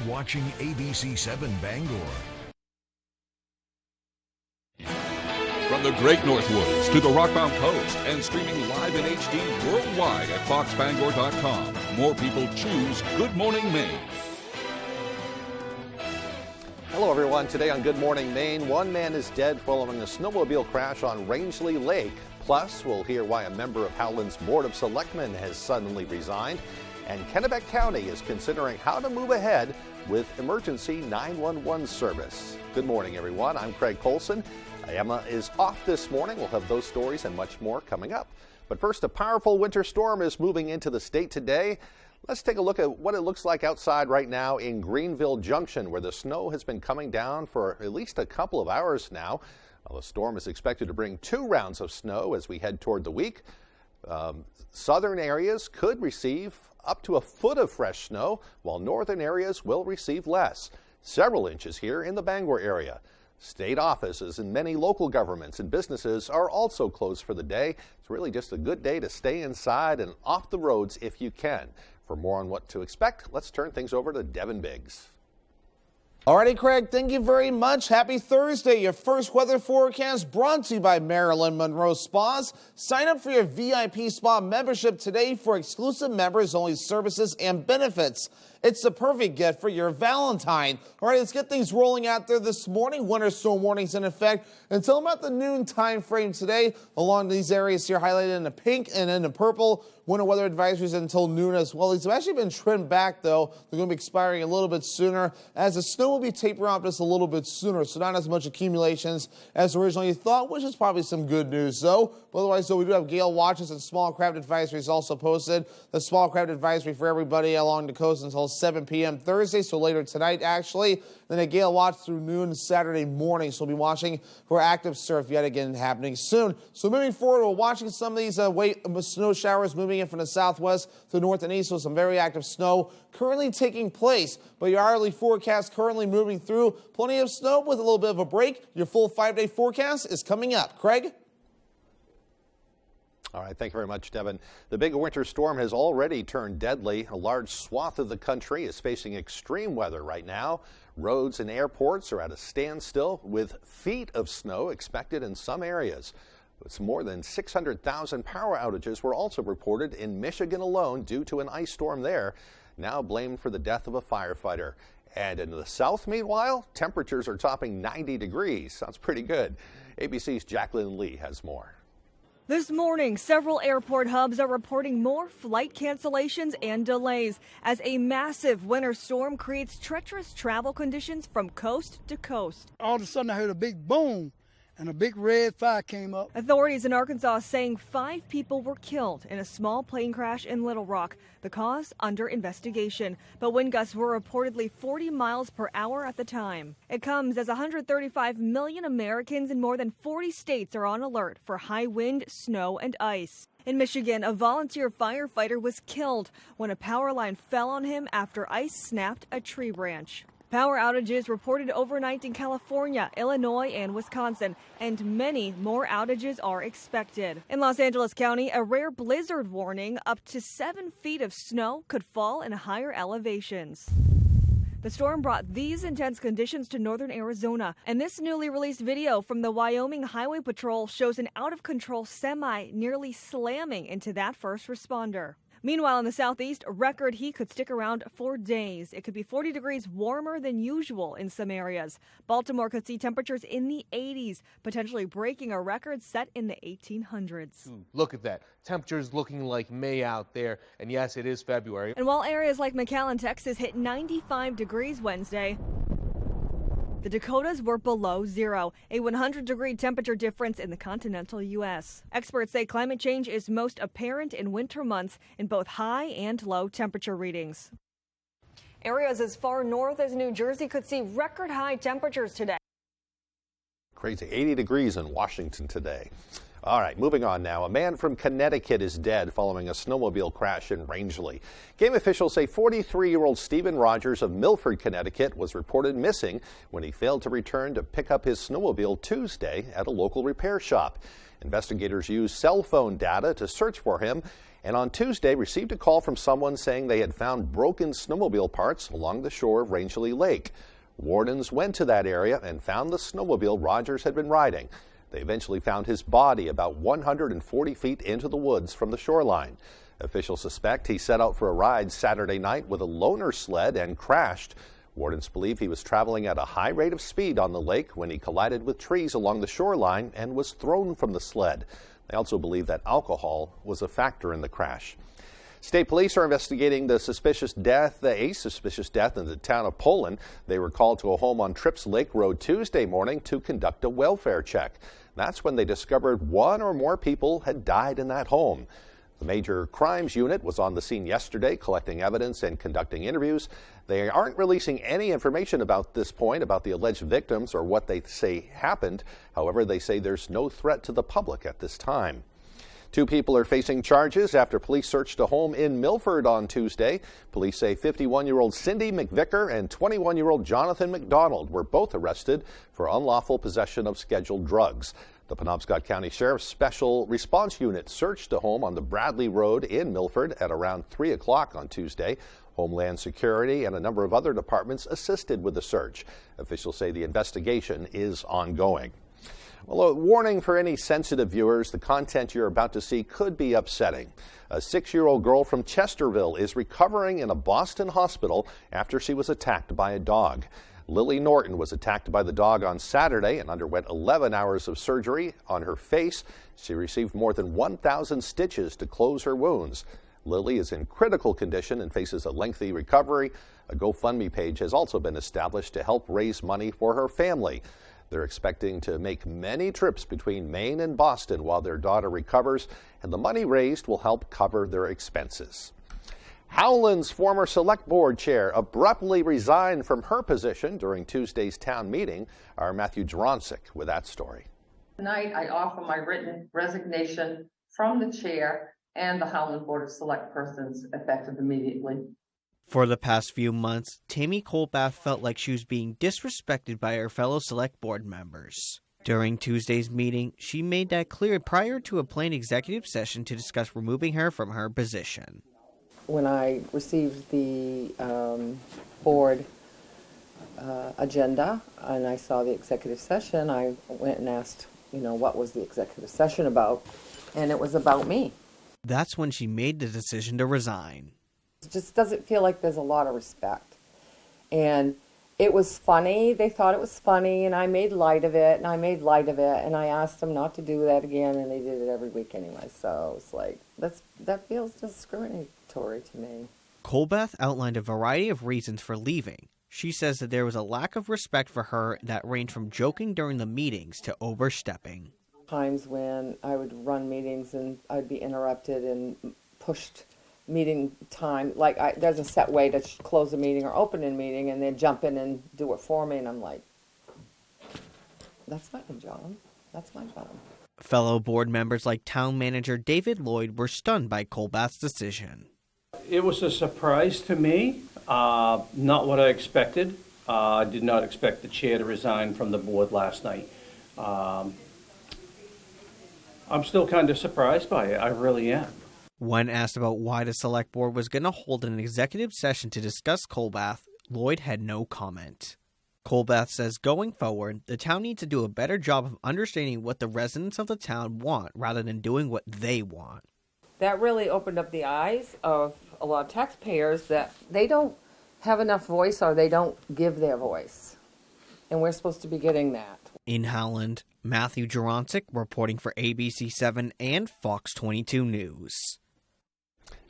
watching ABC7 Bangor. From the Great Northwoods to the Rockbound Coast and streaming live in HD worldwide at foxbangor.com. More people choose Good Morning Maine. Hello everyone. Today on Good Morning Maine, one man is dead following a snowmobile crash on Rangeley Lake. Plus, we'll hear why a member of Howland's Board of Selectmen has suddenly resigned. And Kennebec County is considering how to move ahead with emergency 911 service. Good morning everyone. I'm Craig Colson. Emma is off this morning. We'll have those stories and much more coming up. But first, a powerful winter storm is moving into the state today. Let's take a look at what it looks like outside right now in Greenville Junction, where the snow has been coming down for at least a couple of hours now. Well, the storm is expected to bring 2 rounds of snow as we head toward the week. Southern areas could receive up to a foot of fresh snow, while northern areas will receive less. Several inches here in the Bangor area. State offices and many local governments and businesses are also closed for the day. It's really just a good day to stay inside and off the roads if you can. For more on what to expect, let's turn things over to Devin Biggs. Alrighty, Craig, thank you very much. Happy Thursday. Your first weather forecast brought to you by Marilyn Monroe Spas. Sign up for your VIP spa membership today for exclusive members-only services and benefits. It's the perfect gift for your Valentine. All right, let's get things rolling out there this morning. Winter storm warnings in effect until about the noon time frame today along these areas here highlighted in the pink and in the purple. Winter weather advisories until noon as well. These have actually been trimmed back, though. They're going to be expiring a little bit sooner as the snow will be tapering off just a little bit sooner, so not as much accumulations as originally thought, which is probably some good news, though. But otherwise, though, we do have gale watches and small craft advisories also posted. The small craft advisory for everybody along the coast until 7 p.m. Thursday, so later tonight, actually. Then a gale watch through noon Saturday morning, so we'll be watching for active surf yet again happening soon. So moving forward, we're watching some of these snow showers moving in from the southwest to the north and east, so some very active snow currently taking place. But your hourly forecast currently moving through. Plenty of snow with a little bit of a break. Your full 5-day forecast is coming up. Craig? All right, thank you very much, Devin. The big winter storm has already turned deadly. A large swath of the country is facing extreme weather right now. Roads and airports are at a standstill with feet of snow expected in some areas. It's more than 600,000 power outages were also reported in Michigan alone due to an ice storm there, now blamed for the death of a firefighter. And in the south, meanwhile, temperatures are topping 90 degrees. Sounds pretty good. ABC's Jacqueline Lee has more. This morning, several airport hubs are reporting more flight cancellations and delays as a massive winter storm creates treacherous travel conditions from coast to coast. All of a sudden, I heard a big boom and a big red fire came up. Authorities in Arkansas saying 5 people were killed in a small plane crash in Little Rock. The cause under investigation, but wind gusts were reportedly 40 miles per hour at the time. It comes as 135 million Americans in more than 40 states are on alert for high wind, snow, and ice. In Michigan, a volunteer firefighter was killed when a power line fell on him after ice snapped a tree branch. Power outages reported overnight in California, Illinois, and Wisconsin, and many more outages are expected. In Los Angeles County, a rare blizzard warning, up to 7 feet of snow could fall in higher elevations. The storm brought these intense conditions to northern Arizona, and this newly released video from the Wyoming Highway Patrol shows an out-of-control semi nearly slamming into that first responder. Meanwhile, in the southeast, record heat could stick around for days. It could be 40 degrees warmer than usual in some areas. Baltimore could see temperatures in the 80s, potentially breaking a record set in the 1800s. Look at that. Temperatures looking like May out there. And yes, it is February. And while areas like McAllen, Texas hit 95 degrees Wednesday, the Dakotas were below zero, a 100-degree temperature difference in the continental U.S. Experts say climate change is most apparent in winter months in both high and low temperature readings. Areas as far north as New Jersey could see record high temperatures today. Crazy, 80 degrees in Washington today. All right, moving on now. A man from Connecticut is dead following a snowmobile crash in Rangeley. Game officials say 43-year-old Stephen Rogers of Milford, Connecticut, was reported missing when he failed to return to pick up his snowmobile Tuesday at a local repair shop. Investigators used cell phone data to search for him, and on Tuesday received a call from someone saying they had found broken snowmobile parts along the shore of Rangeley Lake. Wardens went to that area and found the snowmobile Rogers had been riding. They eventually found his body about 140 feet into the woods from the shoreline. Officials suspect he set out for a ride Saturday night with a loaner sled and crashed. Wardens believe he was traveling at a high rate of speed on the lake when he collided with trees along the shoreline and was thrown from the sled. They also believe that alcohol was a factor in the crash. State police are investigating a suspicious death in the town of Poland. They were called to a home on Trips Lake Road Tuesday morning to conduct a welfare check. That's when they discovered one or more people had died in that home. The Major Crimes Unit was on the scene yesterday, collecting evidence and conducting interviews. They aren't releasing any information about this point about the alleged victims or what they say happened. However, they say there's no threat to the public at this time. 2 people are facing charges after police searched a home in Milford on Tuesday. Police say 51-year-old Cindy McVicker and 21-year-old Jonathan McDonald were both arrested for unlawful possession of scheduled drugs. The Penobscot County Sheriff's Special Response Unit searched a home on the Bradley Road in Milford at around 3 o'clock on Tuesday. Homeland Security and a number of other departments assisted with the search. Officials say the investigation is ongoing. Well, a warning for any sensitive viewers, the content you're about to see could be upsetting. A 6-year-old girl from Chesterville is recovering in a Boston hospital after she was attacked by a dog. Lily Norton was attacked by the dog on Saturday and underwent 11 hours of surgery on her face. She received more than 1,000 stitches to close her wounds. Lily is in critical condition and faces a lengthy recovery. A GoFundMe page has also been established to help raise money for her family. They're expecting to make many trips between Maine and Boston while their daughter recovers, and the money raised will help cover their expenses. Howland's former select board chair abruptly resigned from her position during Tuesday's town meeting. Our Matthew Juronsik with that story. Tonight, I offer my written resignation from the chair and the Howland Board of Select Persons effective immediately. For the past few months, Tammy Colbath felt like she was being disrespected by her fellow select board members. During Tuesday's meeting, she made that clear prior to a planned executive session to discuss removing her from her position. When I received the board agenda and I saw the executive session, I went and asked, what was the executive session about? And it was about me. That's when she made the decision to resign. It just doesn't feel like there's a lot of respect. And it was funny. They thought it was funny, and I made light of it, and I asked them not to do that again, and they did it every week anyway. So it's like, that feels discriminatory to me. Colbath outlined a variety of reasons for leaving. She says that there was a lack of respect for her that ranged from joking during the meetings to overstepping. Times when I would run meetings and I'd be interrupted and pushed meeting time, like there's a set way to close a meeting or open a meeting, and then jump in and do it for me, and I'm like, that's not your job. That's my job. Fellow board members like town manager David Lloyd were stunned by Colbath's decision. It was a surprise to me, not what I expected. I did not expect the chair to resign from the board last night. I'm still kind of surprised by it. I really am. When asked about why the select board was going to hold an executive session to discuss Colbath, Lloyd had no comment. Colbath says going forward, the town needs to do a better job of understanding what the residents of the town want rather than doing what they want. That really opened up the eyes of a lot of taxpayers that they don't have enough voice or they don't give their voice. And we're supposed to be getting that. In Howland, Matthew Juronsik reporting for ABC7 and Fox 22 News.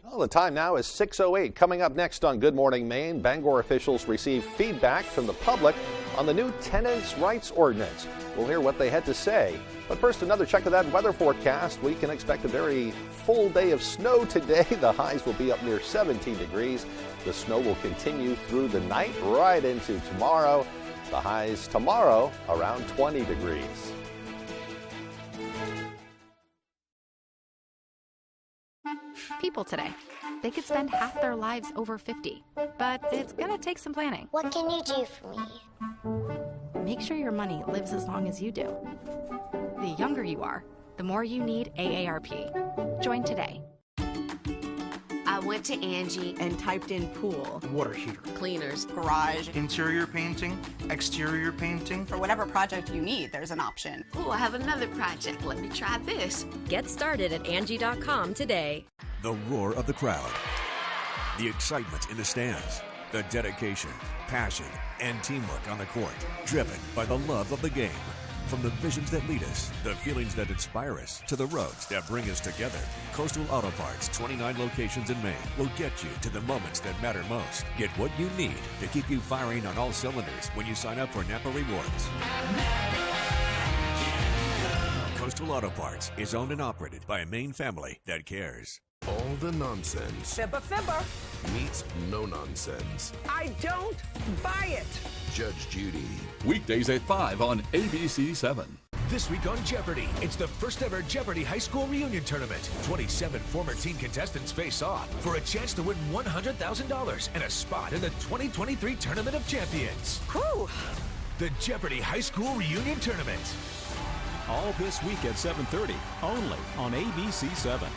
Well, the time now is 6:08. Coming up next on Good Morning Maine, Bangor officials receive feedback from the public on the new tenants' rights ordinance. We'll hear what they had to say. But first, another check of that weather forecast. We can expect a very full day of snow today. The highs will be up near 17 degrees. The snow will continue through the night right into tomorrow. The highs tomorrow around 20 degrees. People today, they could spend half their lives over 50, but it's gonna take some planning. What can you do for me? Make sure your money lives as long as you do. The younger you are, the more you need AARP. Join today. I went to Angie and typed in pool, water heater, cleaners, garage, interior painting, exterior painting. For whatever project you need, there's an option. Oh, I have another project. Let me try this. Get started at Angie.com today. The roar of the crowd, the excitement in the stands, the dedication, passion, and teamwork on the court, driven by the love of the game. From the visions that lead us, the feelings that inspire us, to the roads that bring us together, Coastal Auto Parts, 29 locations in Maine, will get you to the moments that matter most. Get what you need to keep you firing on all cylinders when you sign up for Napa Rewards. Coastal Auto Parts is owned and operated by a Maine family that cares. All the nonsense Fibber. meets no nonsense. I don't buy it. Judge Judy. Weekdays at 5 on ABC 7. This week on Jeopardy! It's the first ever Jeopardy! High School Reunion Tournament. 27 former teen contestants face off for a chance to win $100,000 and a spot in the 2023 Tournament of Champions. Whew. The Jeopardy! High School Reunion Tournament. All this week at 7:30, only on ABC 7.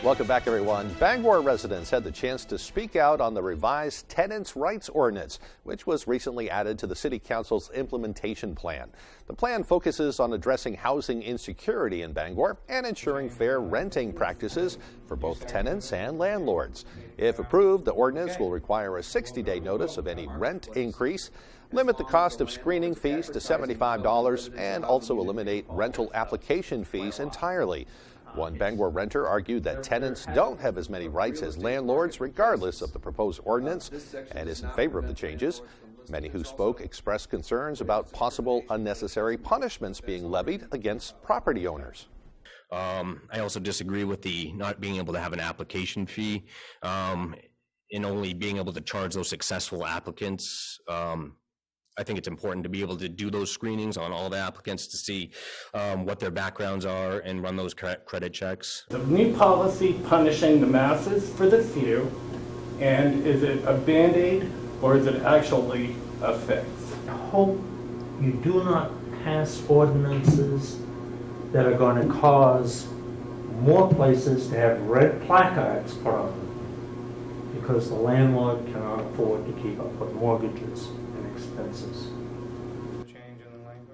Welcome back, everyone. Bangor residents had the chance to speak out on the revised Tenants' Rights Ordinance, which was recently added to the City Council's implementation plan. The plan focuses on addressing housing insecurity in Bangor and ensuring fair renting practices for both tenants and landlords. If approved, the ordinance will require a 60-day notice of any rent increase, limit the cost of screening fees to $75, and also eliminate rental application fees entirely. One Bangor renter argued that tenants don't have as many rights as landlords regardless of the proposed ordinance and is in favor of the changes. Many who spoke expressed concerns about possible unnecessary punishments being levied against property owners. I also disagree with the not being able to have an application fee and only being able to charge those successful applicants. I think it's important to be able to do those screenings on all the applicants to see what their backgrounds are and run those credit checks. The new policy punishing the masses for the few, and is it a Band-Aid or is it actually a fix? I hope you do not pass ordinances that are going to cause more places to have red placards put on them because the landlord cannot afford to keep up with mortgages and expenses.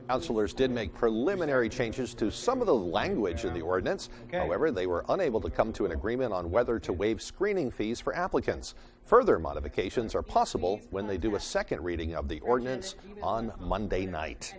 Councilors did make preliminary changes to some of the language in the ordinance. However, they were unable to come to an agreement on whether to waive screening fees for applicants. Further modifications are possible when they do a second reading of the ordinance on Monday night.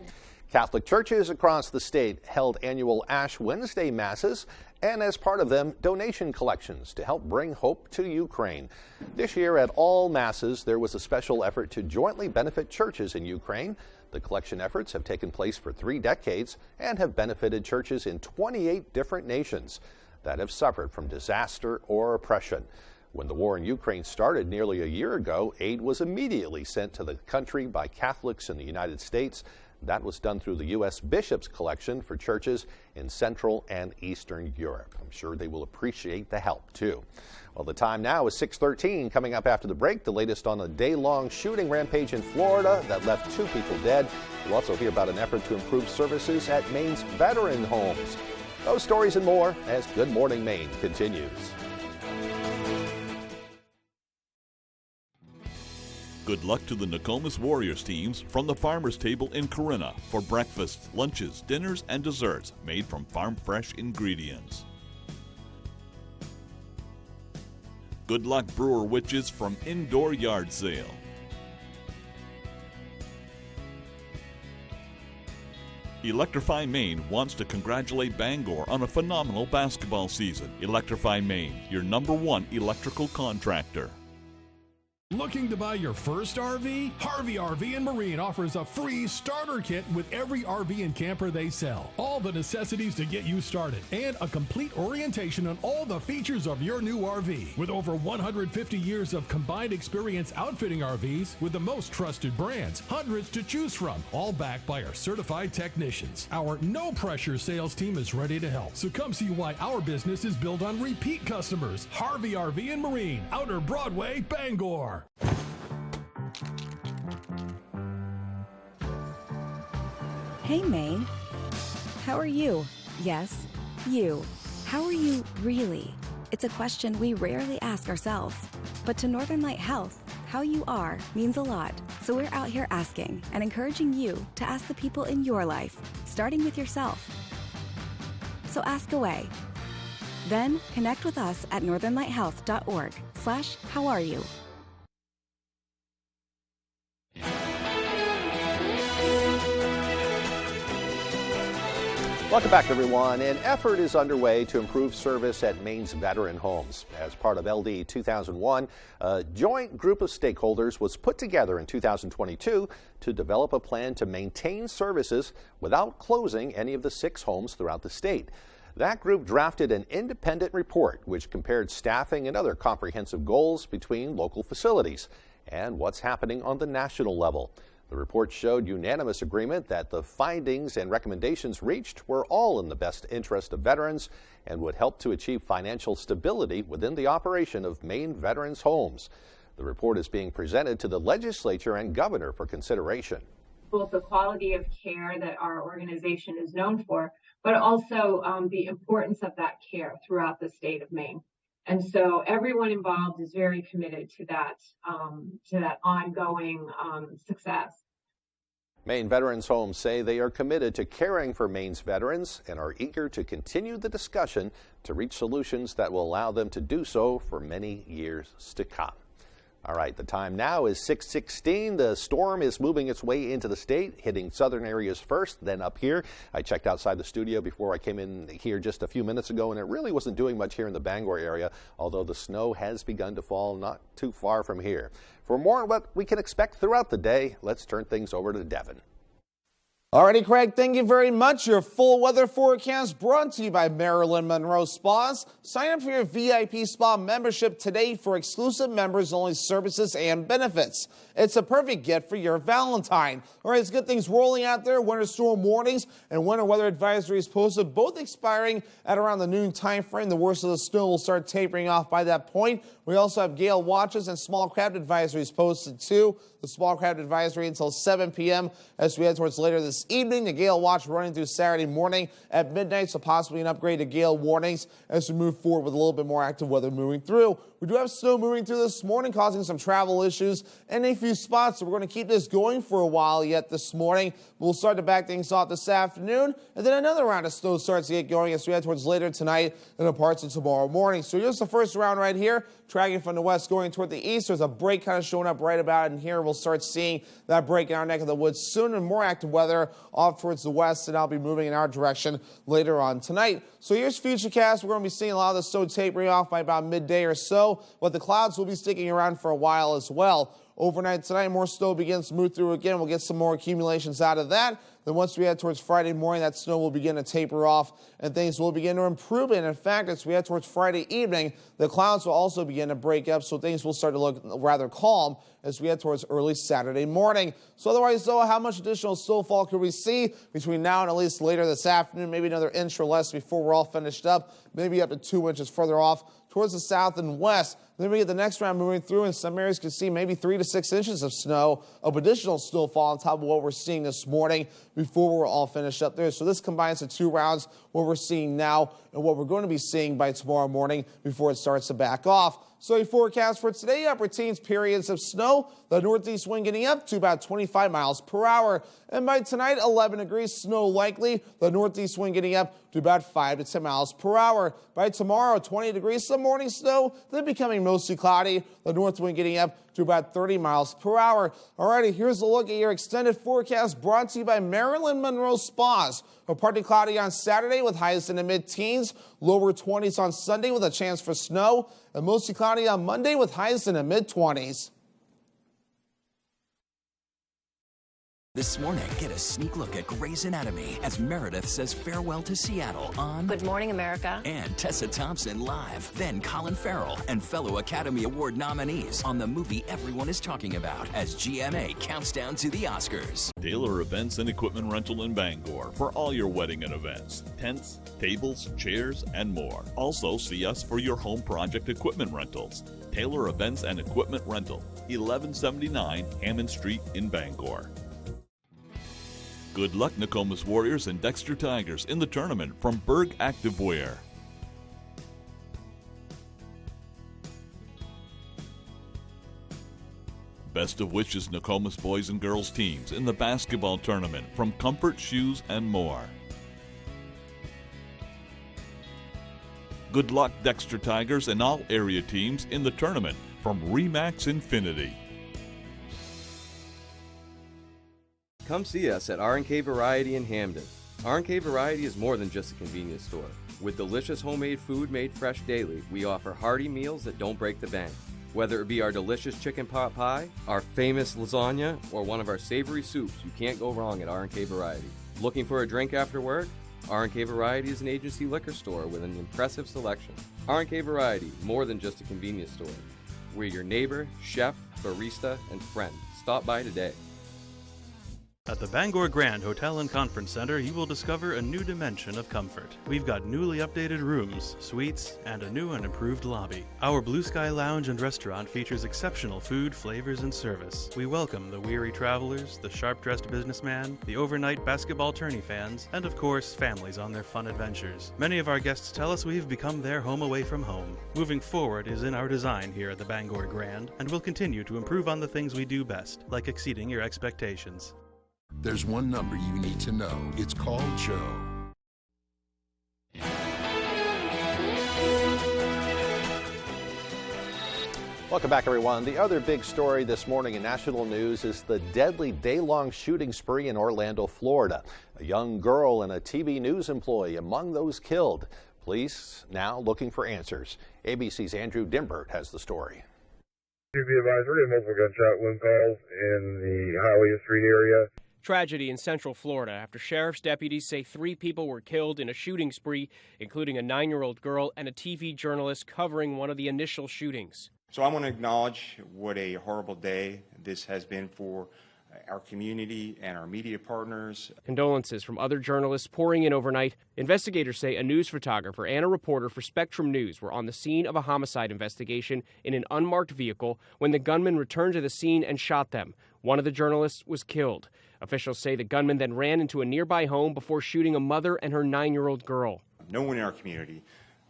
Catholic churches across the state held annual Ash Wednesday masses, and as part of them, donation collections to help bring hope to Ukraine. This year at all masses, there was a special effort to jointly benefit churches in Ukraine. The collection efforts have taken place for 3 decades and have benefited churches in 28 different nations that have suffered from disaster or oppression. When the war in Ukraine started nearly a year ago, aid was immediately sent to the country by Catholics in the United States. That was done through the U.S. Bishops Collection for churches in Central and Eastern Europe. I'm sure they will appreciate the help, too. Well, the time now is 6:13. Coming up after the break, the latest on a day-long shooting rampage in Florida that left 2 people dead. We'll also hear about an effort to improve services at Maine's veteran homes. Those stories and more as Good Morning Maine continues. Good luck to the Nokomis Warriors teams from the Farmer's Table in Corinna for breakfasts, lunches, dinners, and desserts made from farm-fresh ingredients. Good luck Brewer Witches from Indoor Yard Sale. Electrify Maine wants to congratulate Bangor on a phenomenal basketball season. Electrify Maine, your #1 electrical contractor. Looking to buy your first RV? Harvey RV and Marine offers a free starter kit with every RV and camper they sell. All the necessities to get you started and a complete orientation on all the features of your new RV. With over 150 years of combined experience outfitting RVs with the most trusted brands, hundreds to choose from, all backed by our certified technicians. Our no-pressure sales team is ready to help. So come see why our business is built on repeat customers. Harvey RV and Marine, Outer Broadway, Bangor. Hey, Maine. How are you? Yes, you. How are you really? It's a question we rarely ask ourselves. But to Northern Light Health, how you are means a lot. So we're out here asking and encouraging you to ask the people in your life, starting with yourself. So ask away. Then connect with us at northernlighthealth.org/howareyu. Welcome back, everyone. An effort is underway to improve service at Maine's veteran homes. As part of LD 2001, a joint group of stakeholders was put together in 2022 to develop a plan to maintain services without closing any of the 6 homes throughout the state. That group drafted an independent report which compared staffing and other comprehensive goals between local facilities and what's happening on the national level. The report showed unanimous agreement that the findings and recommendations reached were all in the best interest of veterans and would help to achieve financial stability within the operation of Maine veterans' homes. The report is being presented to the legislature and governor for consideration. Both the quality of care that our organization is known for, but also the importance of that care throughout the state of Maine. And so everyone involved is very committed to that ongoing success. Maine Veterans Homes say they are committed to caring for Maine's veterans and are eager to continue the discussion to reach solutions that will allow them to do so for many years to come. All right, the time now is 6:16. The storm is moving its way into the state, hitting southern areas first, then up here. I checked outside the studio before I came in here just a few minutes ago, and it really wasn't doing much here in the Bangor area, although the snow has begun to fall not too far from here. For more on what we can expect throughout the day, let's turn things over to Devin. Alrighty, Craig, thank you very much. Your full weather forecast brought to you by Marilyn Monroe Spas. Sign up for your VIP spa membership today for exclusive members-only services and benefits. It's a perfect gift for your Valentine. All right, it's good things rolling out there. Winter storm warnings and winter weather advisories posted, both expiring at around the noon time frame. The worst of the snow will start tapering off by that point. We also have gale watches and small craft advisories posted too. The small craft advisory until 7 p.m. as we head towards later this evening. The gale watch running through Saturday morning at midnight, so possibly an upgrade to gale warnings as we move forward with a little bit more active weather moving through. We do have snow moving through this morning, causing some travel issues in a few spots, so we're going to keep this going for a while yet this morning. We'll start to back things off this afternoon, and then another round of snow starts to get going as we head towards later tonight and parts of tomorrow morning. So here's the first round right here, tracking from the west going toward the east. There's a break kind of showing up right about in here. We'll start seeing that break in our neck of the woods soon, and more active weather off towards the west, and I'll be moving in our direction later on tonight. So here's Futurecast. We're going to be seeing a lot of the snow tapering off by about midday or so, but the clouds will be sticking around for a while as well. Overnight tonight, more snow begins to move through again. We'll get some more accumulations out of that. Then once we head towards Friday morning, that snow will begin to taper off and things will begin to improve. And in fact, as we head towards Friday evening, the clouds will also begin to break up, so things will start to look rather calm as we head towards early Saturday morning. So otherwise, though, how much additional snowfall could we see between now and at least later this afternoon? Maybe another inch or less before we're all finished up, maybe up to 2 inches further off towards the south and west. Then we get the next round moving through, and some areas can see maybe 3 to 6 inches of snow, of additional snowfall on top of what we're seeing this morning before we're all finished up there. So this combines the 2 rounds, what we're seeing now and what we're going to be seeing by tomorrow morning before it starts to back off. So a forecast for today, upper teens periods of snow, the northeast wind getting up to about 25 miles per hour. And by tonight, 11 degrees, snow likely, the northeast wind getting up to about 5 to 10 miles per hour. By tomorrow, 20 degrees, some morning snow, then becoming mostly cloudy, the north wind getting up to about 30 miles per hour. Alrighty, here's a look at your extended forecast brought to you by Marilyn Monroe Spas. A partly cloudy on Saturday with highs in the mid-teens, lower 20s on Sunday with a chance for snow, and mostly cloudy on Monday with highs in the mid-20s. This morning, get a sneak look at Grey's Anatomy as Meredith says farewell to Seattle on Good Morning America. And Tessa Thompson live. Then Colin Farrell and fellow Academy Award nominees on the movie everyone is talking about as GMA counts down to the Oscars. Taylor Events and Equipment Rental in Bangor for all your wedding and events. Tents, tables, chairs, and more. Also, see us for your home project equipment rentals. Taylor Events and Equipment Rental, 1179 Hammond Street in Bangor. Good luck, Nokomis Warriors and Dexter Tigers in the tournament from Berg Activewear. Best of wishes, Nokomis boys and girls teams in the basketball tournament from Comfort Shoes and more. Good luck, Dexter Tigers and all area teams in the tournament from Remax Infinity. Come see us at R&K Variety in Hamden. R&K Variety is more than just a convenience store. With delicious homemade food made fresh daily, we offer hearty meals that don't break the bank. Whether it be our delicious chicken pot pie, our famous lasagna, or one of our savory soups, you can't go wrong at R&K Variety. Looking for a drink after work? R&K Variety is an agency liquor store with an impressive selection. R&K Variety, more than just a convenience store. We're your neighbor, chef, barista, and friend. Stop by today. At the Bangor Grand Hotel and Conference Center, you will discover a new dimension of comfort. We've got newly updated rooms, suites, and a new and improved lobby. Our Blue Sky Lounge and restaurant features exceptional food, flavors, and service. We welcome the weary travelers, the sharp-dressed businessman, the overnight basketball tourney fans, and of course, families on their fun adventures. Many of our guests tell us we've become their home away from home. Moving forward is in our design here at the Bangor Grand, and we'll continue to improve on the things we do best, like exceeding your expectations. There's one number you need to know. It's called Joe. Welcome back, everyone. The other big story this morning in national news is the deadly day-long shooting spree in Orlando, Florida. A young girl and a TV news employee among those killed. Police now looking for answers. ABC's Andrew Dimbert has the story. To be advised, we're getting multiple gunshot wound calls in the Hialeah Street area. Tragedy in Central Florida after sheriff's deputies say 3 people were killed in a shooting spree, including a 9-year-old girl and a TV journalist covering one of the initial shootings. So I want to acknowledge what a horrible day this has been for our community and our media partners. Condolences from other journalists pouring in overnight. Investigators say a news photographer and a reporter for Spectrum News were on the scene of a homicide investigation in an unmarked vehicle when the gunman returned to the scene and shot them. One of the journalists was killed. Officials say the gunman then ran into a nearby home before shooting a mother and her 9-year-old girl. No one in our community,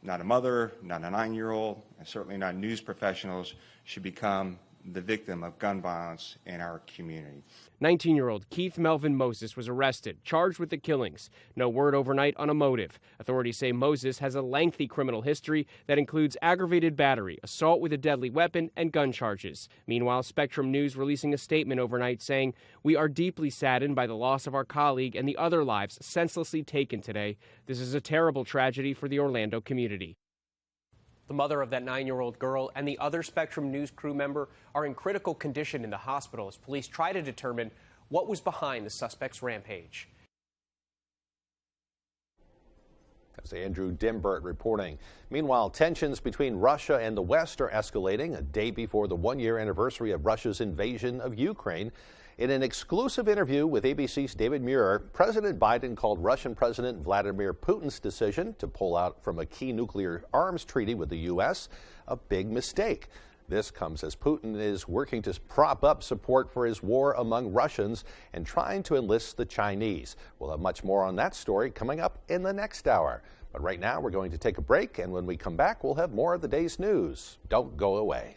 not a mother, not a 9-year-old, and certainly not news professionals, should become the victim of gun violence in our community. 19-year-old Keith Melvin Moses was arrested, charged with the killings. No word overnight on a motive. Authorities say Moses has a lengthy criminal history that includes aggravated battery, assault with a deadly weapon, and gun charges. Meanwhile, Spectrum News releasing a statement overnight saying, "We are deeply saddened by the loss of our colleague and the other lives senselessly taken today. This is a terrible tragedy for the Orlando community." The mother of that 9-year-old girl and the other Spectrum News crew member are in critical condition in the hospital as police try to determine what was behind the suspect's rampage. That's Andrew Dimbert reporting. Meanwhile, tensions between Russia and the West are escalating a day before the 1-year anniversary of Russia's invasion of Ukraine. In an exclusive interview with ABC's David Muir, President Biden called Russian President Vladimir Putin's decision to pull out from a key nuclear arms treaty with the U.S. a big mistake. This comes as Putin is working to prop up support for his war among Russians and trying to enlist the Chinese. We'll have much more on that story coming up in the next hour. But right now, we're going to take a break, and when we come back, we'll have more of the day's news. Don't go away.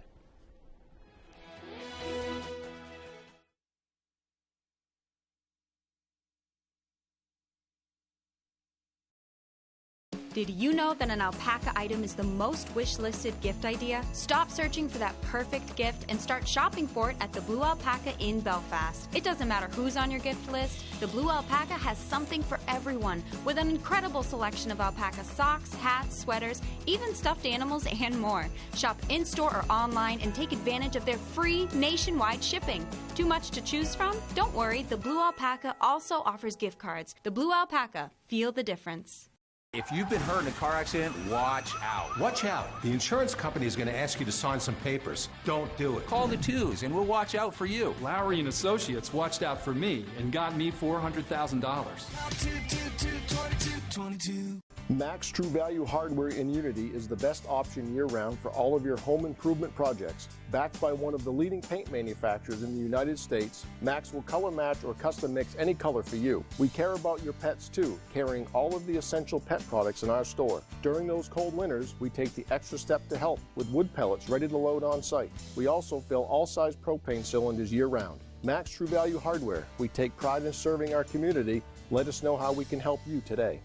Did you know that an alpaca item is the most wish-listed gift idea? Stop searching for that perfect gift and start shopping for it at the Blue Alpaca in Belfast. It doesn't matter who's on your gift list, the Blue Alpaca has something for everyone with an incredible selection of alpaca socks, hats, sweaters, even stuffed animals, and more. Shop in-store or online and take advantage of their free nationwide shipping. Too much to choose from? Don't worry, the Blue Alpaca also offers gift cards. The Blue Alpaca, feel the difference. If you've been hurt in a car accident, watch out. Watch out. The insurance company is going to ask you to sign some papers. Don't do it. Call the twos and we'll watch out for you. Lowry and Associates watched out for me and got me $400,000. Max True Value Hardware in Unity is the best option year-round for all of your home improvement projects. Backed by one of the leading paint manufacturers in the United States, Max will color match or custom mix any color for you. We care about your pets too, carrying all of the essential pet products in our store. During those cold winters, we take the extra step to help with wood pellets ready to load on site. We also fill all size propane cylinders year-round. Max True Value Hardware. We take pride in serving our community. Let us know how we can help you today.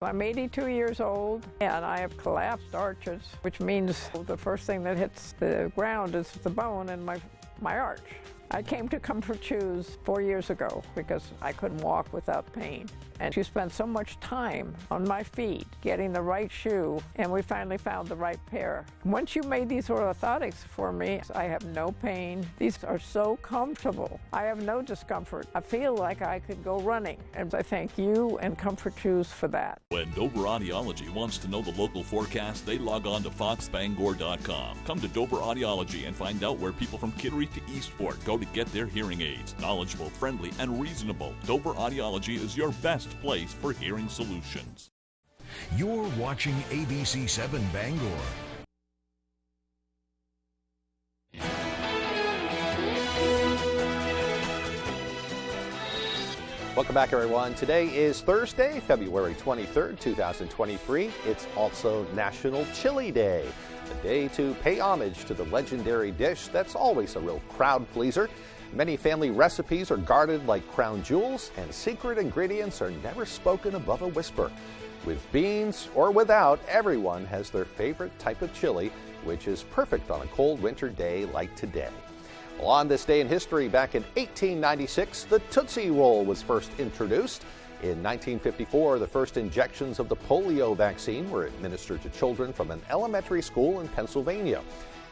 I'm 82 years old and I have collapsed arches, which means the first thing that hits the ground is the bone in my arch. I came to Comfort Shoes 4 years ago because I couldn't walk without pain. And she spent so much time on my feet getting the right shoe, and we finally found the right pair. Once you made these orthotics for me, I have no pain. These are so comfortable. I have no discomfort. I feel like I could go running, and I thank you and Comfort Shoes for that. When Dover Audiology wants to know the local forecast, they log on to foxbangor.com. Come to Dover Audiology and find out where people from Kittery to Eastport go to get their hearing aids. Knowledgeable, friendly, and reasonable, Dover Audiology is your best place for hearing solutions. You're watching ABC 7 Bangor. Welcome back, everyone. Today is Thursday, February 23rd, 2023. It's also National Chili Day, a day to pay homage to the legendary dish that's always a real crowd pleaser. Many family recipes are guarded like crown jewels, and secret ingredients are never spoken above a whisper. With beans or without, everyone has their favorite type of chili, which is perfect on a cold winter day like today. Well, on this day in history, back in 1896, the Tootsie Roll was first introduced. In 1954, the first injections of the polio vaccine were administered to children from an elementary school in Pennsylvania.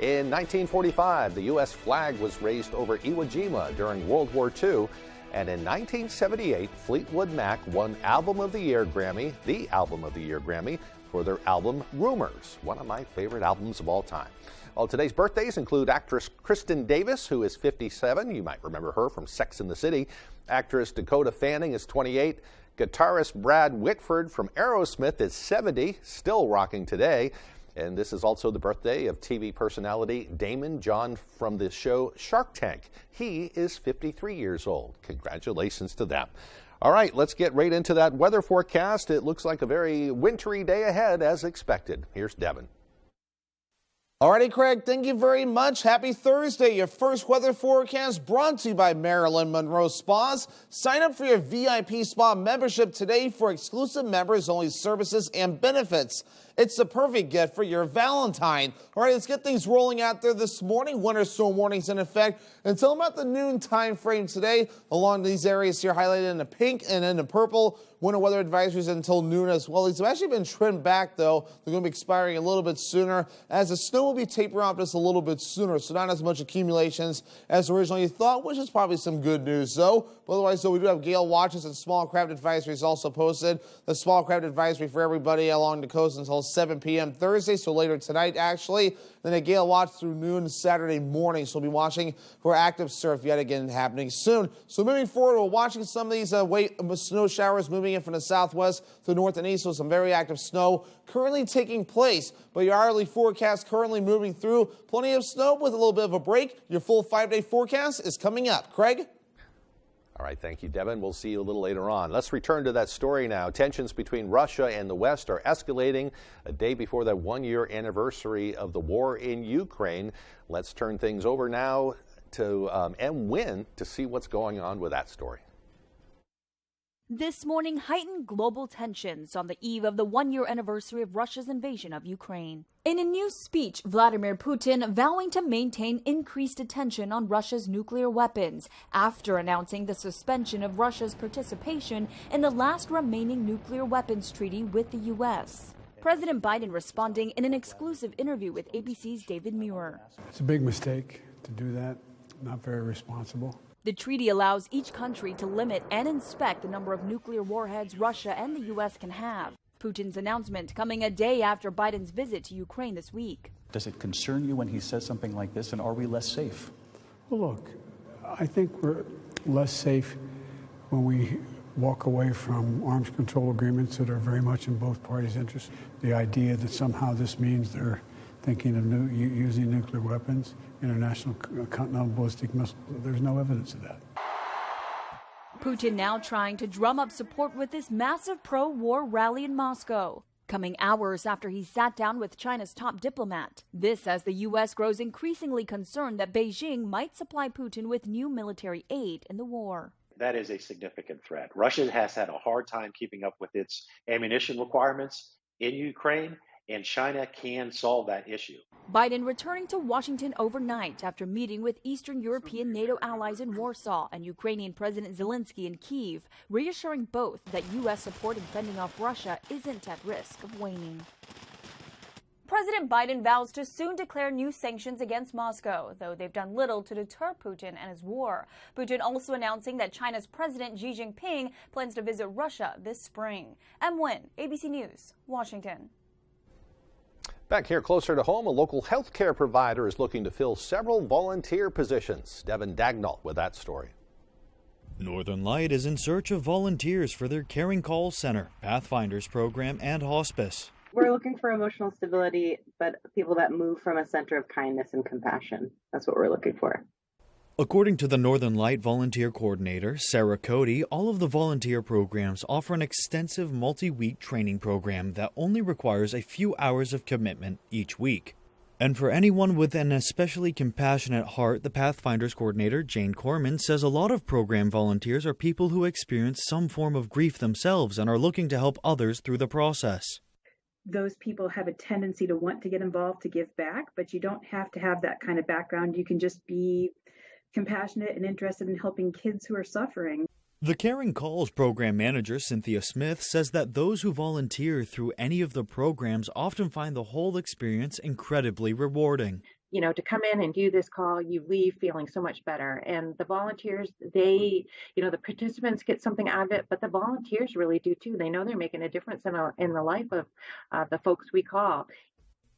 In 1945, the U.S. flag was raised over Iwo Jima during World War II. And in 1978, Fleetwood Mac won Album of the Year Grammy, the Album of the Year Grammy, for their album Rumors, one of my favorite albums of all time. Well, today's birthdays include actress Kristen Davis, who is 57. You might remember her from Sex and the City. Actress Dakota Fanning is 28. Guitarist Brad Whitford from Aerosmith is 70, still rocking today. And this is also the birthday of TV personality Damon John from the show Shark Tank. He is 53 years old. Congratulations to them. All right, let's get right into that weather forecast. It looks like a very wintry day ahead as expected. Here's Devin. Alrighty, Craig, thank you very much. Happy Thursday. Your first weather forecast brought to you by Marilyn Monroe Spas. Sign up for your VIP spa membership today for exclusive members-only services and benefits. It's the perfect gift for your Valentine. All right, let's get things rolling out there this morning. Winter storm warnings in effect until about the noon time frame today. Along these areas here highlighted in the pink and in the purple. Winter weather advisories until noon as well. These have actually been trimmed back, though. They're going to be expiring a little bit sooner as the snow will be tapering off just a little bit sooner, so not as much accumulations as originally thought, which is probably some good news, though. But otherwise, though, we do have gale watches and small craft advisories also posted. The small craft advisory for everybody along the coast until 7 p.m. Thursday, so later tonight, actually. Then a gale watch through noon Saturday morning, so we'll be watching for active surf yet again happening soon. So moving forward, we're watching some of these snow showers moving in from the southwest to the north and east, so some very active snow currently taking place. But your hourly forecast currently moving through. Plenty of snow with a little bit of a break. Your full 5-day forecast is coming up. Craig? All right, thank you, Devin. We'll see you a little later on. Let's return to that story now. Tensions between Russia and the West are escalating a day before the one-year anniversary of the war in Ukraine. Let's turn things over now to M. Wynn to see what's going on with that story. This morning, heightened global tensions on the eve of the one-year anniversary of Russia's invasion of Ukraine. In a new speech, Vladimir Putin vowing to maintain increased attention on Russia's nuclear weapons after announcing the suspension of Russia's participation in the last remaining nuclear weapons treaty with the U.S. President Biden responding in an exclusive interview with ABC's David Muir. It's a big mistake to do that, not very responsible. The treaty allows each country to limit and inspect the number of nuclear warheads Russia and the U.S. can have. Putin's announcement coming a day after Biden's visit to Ukraine this week. Does it concern you when he says something like this, and are we less safe? Well, look, I think we're less safe when we walk away from arms control agreements that are very much in both parties' interest. The idea that somehow this means they're thinking of using nuclear weapons, international continental ballistic missiles, there's no evidence of that. Putin now trying to drum up support with this massive pro-war rally in Moscow, coming hours after he sat down with China's top diplomat. This as the U.S. grows increasingly concerned that Beijing might supply Putin with new military aid in the war. That is a significant threat. Russia has had a hard time keeping up with its ammunition requirements in Ukraine, and China can solve that issue. Biden returning to Washington overnight after meeting with Eastern European NATO allies in Warsaw and Ukrainian President Zelensky in Kyiv, reassuring both that U.S. support in fending off Russia isn't at risk of waning. President Biden vows to soon declare new sanctions against Moscow, though they've done little to deter Putin and his war. Putin also announcing that China's President Xi Jinping plans to visit Russia this spring. M. Nguyen, ABC News, Washington. Back here closer to home, a local health care provider is looking to fill several volunteer positions. Devin Dagnall with that story. Northern Light is in search of volunteers for their Caring Call Center, Pathfinders program, and hospice. We're looking for emotional stability, but people that move from a center of kindness and compassion. That's what we're looking for. According to the Northern Light volunteer coordinator, Sarah Cody, all of the volunteer programs offer an extensive multi-week training program that only requires a few hours of commitment each week. And for anyone with an especially compassionate heart, the Pathfinders coordinator, Jane Corman, says a lot of program volunteers are people who experience some form of grief themselves and are looking to help others through the process. Those people have a tendency to want to get involved, to give back, but you don't have to have that kind of background. You can just be compassionate and interested in helping kids who are suffering. The Caring Calls program manager, Cynthia Smith, says that those who volunteer through any of the programs often find the whole experience incredibly rewarding. You know, to come in and do this call, you leave feeling so much better. And the volunteers, the participants get something out of it, but the volunteers really do too. They know they're making a difference in the life of the folks we call.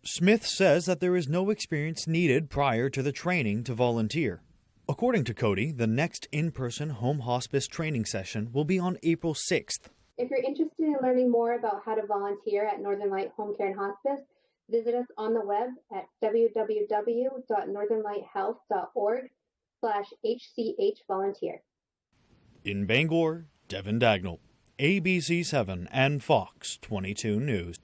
Smith says that there is no experience needed prior to the training to volunteer. According to Cody, the next in-person home hospice training session will be on April 6th. If you're interested in learning more about how to volunteer at Northern Light Home Care and Hospice, visit us on the web at www.northernlighthealth.org/HCH-volunteer. In Bangor, Devin Dagnall, ABC7 and Fox 22 News.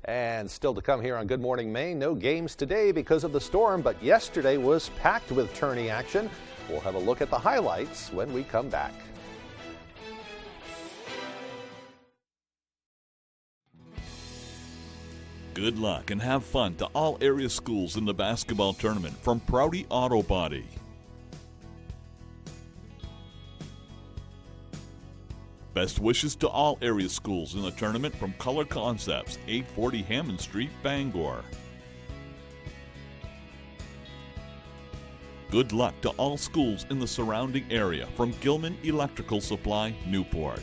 And still to come here on Good Morning Maine, no games today because of the storm, but yesterday was packed with tourney action. We'll have a look at the highlights when we come back. Good luck and have fun to all area schools in the basketball tournament from Prouty Auto Body. Best wishes to all area schools in the tournament from Color Concepts, 840 Hammond Street, Bangor. Good luck to all schools in the surrounding area from Gilman Electrical Supply, Newport.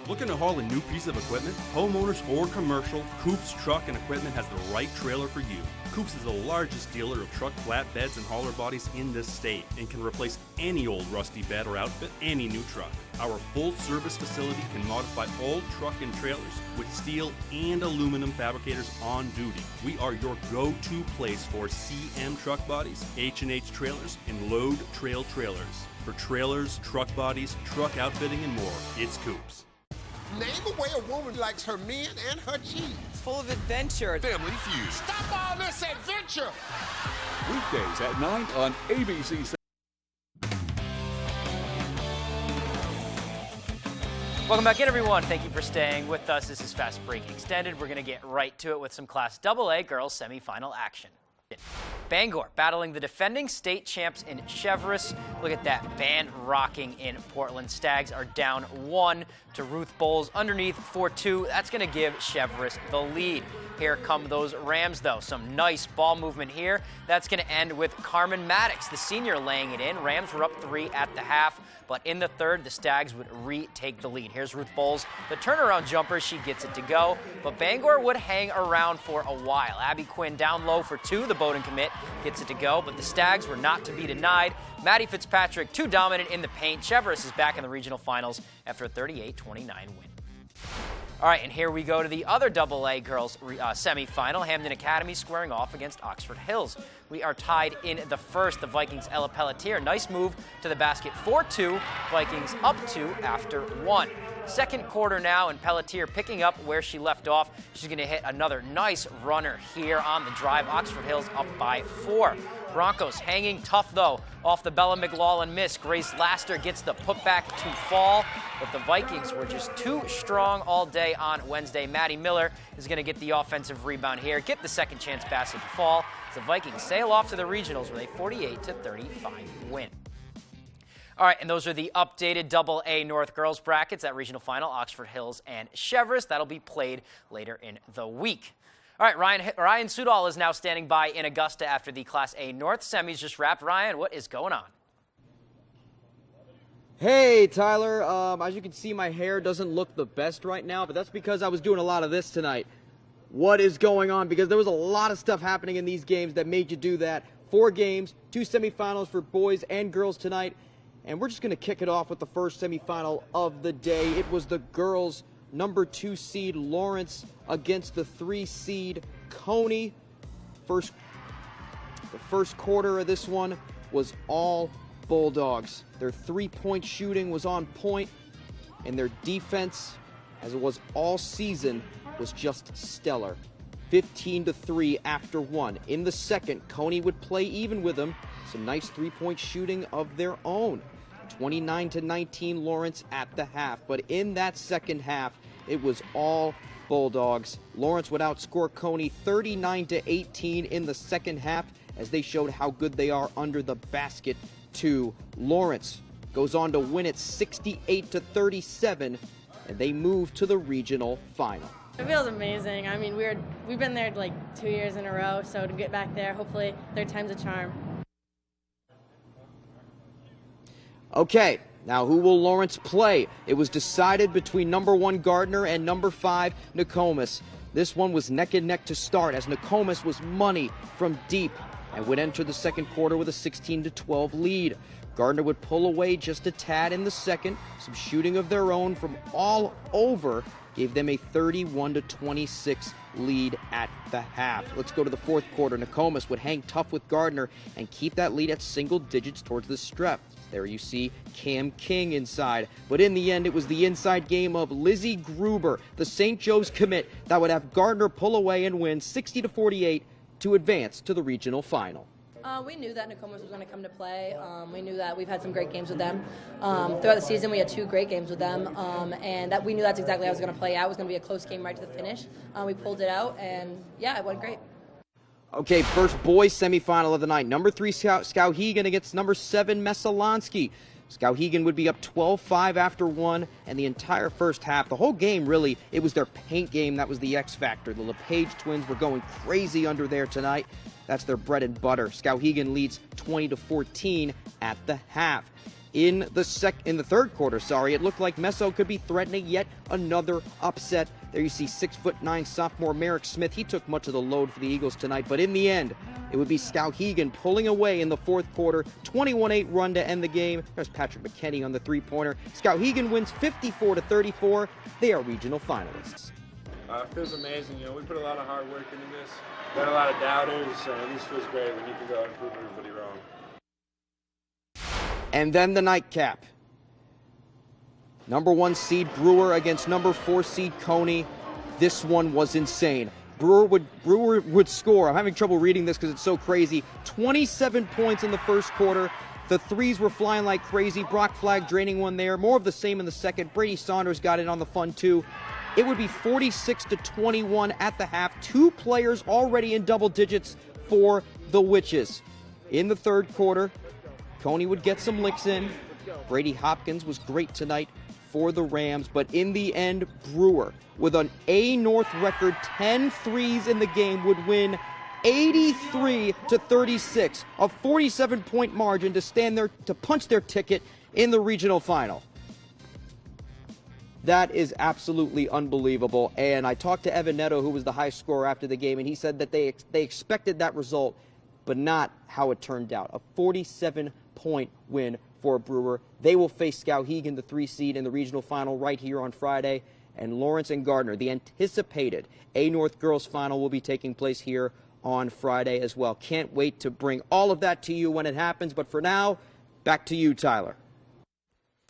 Looking to haul a new piece of equipment? Homeowners or commercial, Coops Truck and Equipment has the right trailer for you. Coops is the largest dealer of truck flatbeds and hauler bodies in this state and can replace any old rusty bed or outfit any new truck. Our full-service facility can modify all truck and trailers with steel and aluminum fabricators on duty. We are your go-to place for CM truck bodies, H&H trailers, and load trail trailers. For trailers, truck bodies, truck outfitting, and more, it's Coops. Name a way a woman likes her men and her cheese. Full of adventure. Family Feud. Stop all this adventure. Weekdays at 9 on ABC. Welcome back in, everyone. Thank you for staying with us. This is Fast Break Extended. We're going to get right to it with some Class AA girls semifinal action. Bangor battling the defending state champs in Cheverus. Look at that band rocking in Portland. Stags are down 1 to Ruth Bowles underneath 4-2. That's going to give Cheverus the lead. Here come those Rams, though. Some nice ball movement here. That's going to end with Carmen Maddox, the senior, laying it in. Rams were up 3 at the half, but in the third, the Stags would retake the lead. Here's Ruth Bowles, the turnaround jumper. She gets it to go, but Bangor would hang around for a while. Abby Quinn down low for 2. The Bowdoin commit gets it to go, but the Stags were not to be denied. Maddie Fitzpatrick, too dominant in the paint. Cheverus is back in the regional finals after a 38-29 win. All right, and here we go to the other AA girls semifinal. Hamden Academy squaring off against Oxford Hills. We are tied in the first. The Vikings' Ella Pelletier. Nice move to the basket, 4-2. Vikings up 2 after 1. Second quarter now, and Pelletier picking up where she left off. She's going to hit another nice runner here on the drive. Oxford Hills up by 4. Broncos hanging tough, though, off the Bella McLaughlin miss. Grace Laster gets the putback to fall, but the Vikings were just too strong all day on Wednesday. Maddie Miller is going to get the offensive rebound here, get the second chance basket to fall. The Vikings sail off to the regionals with a 48-35 win. All right, and those are the updated AA North girls brackets at regional final, Oxford Hills and Cheverus. That'll be played later in the week. All right, Ryan Sudol is now standing by in Augusta after the Class A North semis just wrapped. Ryan, what is going on? Hey, Tyler. As you can see, my hair doesn't look the best right now, but that's because I was doing a lot of this tonight. What is going on? Because there was a lot of stuff happening in these games that made you do that. 4 games, 2 semifinals for boys and girls tonight, and we're just going to kick it off with the first semifinal of the day. It was the girls' number 2 seed Lawrence against the 3 seed Coney. The first quarter of this one was all Bulldogs. Their 3-point shooting was on point, and their defense, as it was all season, was just stellar. 15-3 after 1. In the second, Coney would play even with them. Some nice 3-point shooting of their own. 29-19 Lawrence at the half. But in that second half, it was all Bulldogs. Lawrence would outscore Coney 39-18 in the second half as they showed how good they are under the basket too. Lawrence goes on to win it 68-37, and they move to the regional final. It feels amazing. I mean, we've been there like 2 years in a row, so to get back there, hopefully third time's a charm. Okay, now who will Lawrence play? It was decided between number 1 Gardner and number 5 Nokomis. This one was neck and neck to start as Nokomis was money from deep and would enter the second quarter with a 16-12 lead. Gardner would pull away just a tad in the second. Some shooting of their own from all over gave them a 31-26 lead at the half. Let's go to the fourth quarter. Nokomis would hang tough with Gardner and keep that lead at single digits towards the stretch. There you see Cam King inside. But in the end, it was the inside game of Lizzie Gruber, the St. Joe's commit, that would have Gardner pull away and win 60-48 to advance to the regional final. We knew that Nokomis was going to come to play. We knew that we've had some great games with them. Throughout the season, we had 2 great games with them, and that we knew that's exactly how it was going to play out. It was going to be a close game right to the finish. We pulled it out, and yeah, it went great. Okay, first boys semifinal of the night. Number 3 Skowhegan against number 7 Messalonsky. Skowhegan would be up 12-5 after 1, and the entire first half, the whole game really, it was their paint game that was the X factor. The LePage twins were going crazy under there tonight. That's their bread and butter. Skowhegan leads 20-14 at the half. In the third quarter, it looked like Meso could be threatening yet another upset. There you see 6'9" sophomore Merrick Smith. He took much of the load for the Eagles tonight, but in the end, it would be Skowhegan pulling away in the fourth quarter. 21-8 run to end the game. There's Patrick McKinney on the three-pointer. Skowhegan wins 54-34. They are regional finalists. It feels amazing. We put a lot of hard work into this. We had a lot of doubters, and this feels great when you can go out and prove everybody wrong. And then the nightcap. Number 1 seed Brewer against number 4 seed Coney. This one was insane. Brewer would score. I'm having trouble reading this because it's so crazy. 27 points in the first quarter. The threes were flying like crazy. Brock Flagg draining one there. More of the same in the second. Brady Saunders got in on the fun too. It would be 46-21 at the half. 2 players already in double digits for the Witches. In the third quarter, Coney would get some licks in. Brady Hopkins was great tonight for the Rams, but in the end, Brewer, with an A North record, 10 threes in the game, would win 83-36, a 47-point margin to stand there to punch their ticket in the regional final. That is absolutely unbelievable. And I talked to Evan Neto, who was the high scorer after the game, and he said that they expected that result, but not how it turned out. A 47-point win for Brewer. They will face Skowhegan, the 3 seed, in the regional final right here on Friday. And Lawrence and Gardner, the anticipated A North girls final, will be taking place here on Friday as well. Can't wait to bring all of that to you when it happens. But for now, back to you, Tyler.